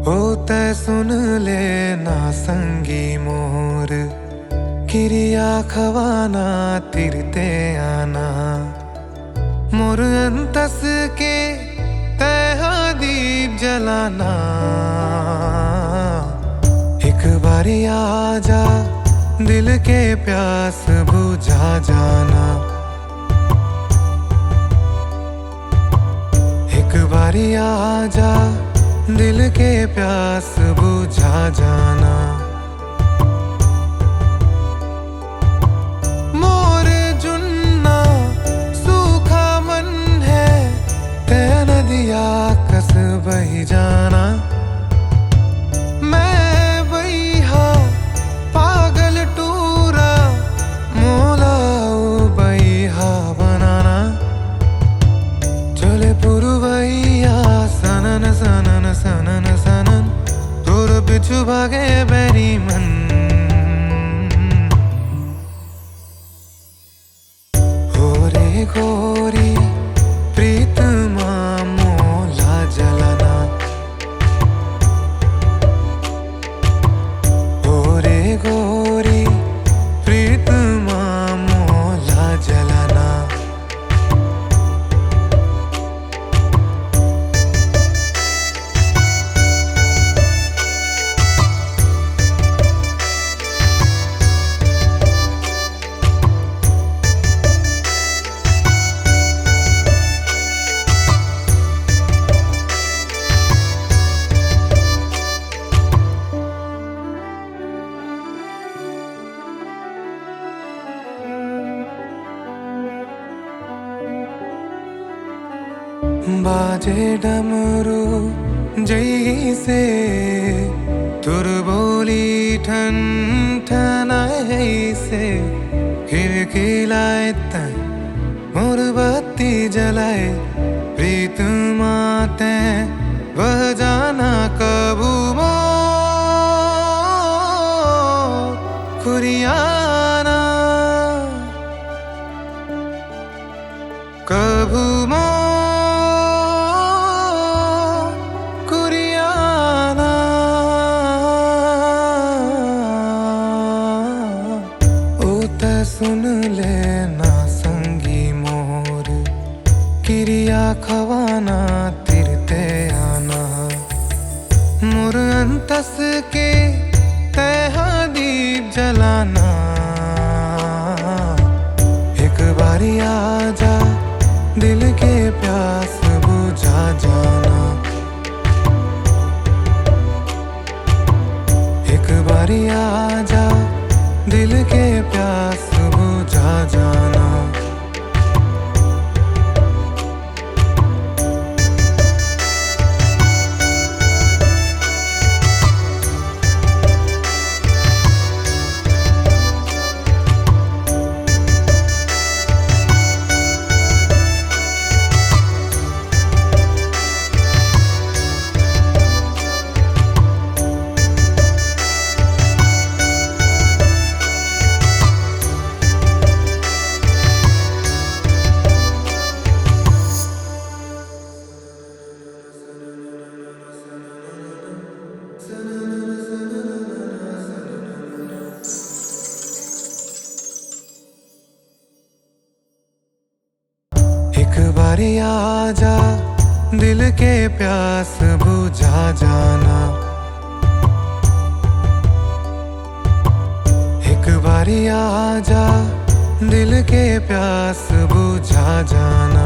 होते सुन ले ना संगी मोर किरिया खवाना तिरते आना मोर अंतस के तैहा दीप जलाना एक बारी आजा दिल के प्यास बुझा जाना एक बारी आजा दिल के प्यास बुझा जाना मोर जुन्ना सूखा मन है ते नदिया कस बही जाना मैं बहिहा पागल टूरा मोला बहिहा बनाना चले पुरवैया सनन सनन सनन सनन तोर पिछु भागे बैरी मन हो रे गोरी प्रीत मोला जलाना हो रे गोरी प्रीत मोला जलाना बाजे डमरू जई से तुर बोली ठन ठनाए से खिलखिलाए तन मोर बत्ती जलाए प्रीत माते वह जाना कबू मो कुरियाना कबू मो सुन ले ना संगी मोर किरिया खवाना तिरते आना मोर अंतस के तैहा दीप जलाना एक बारी आजा दिल के प्यास बुझा जाना एक बारी आजा दिल के प्यास बुझा जाना एक बारी आजा दिल के प्यास बुझा जाना यारी आजा, दिल के प्यास बुझा जाना।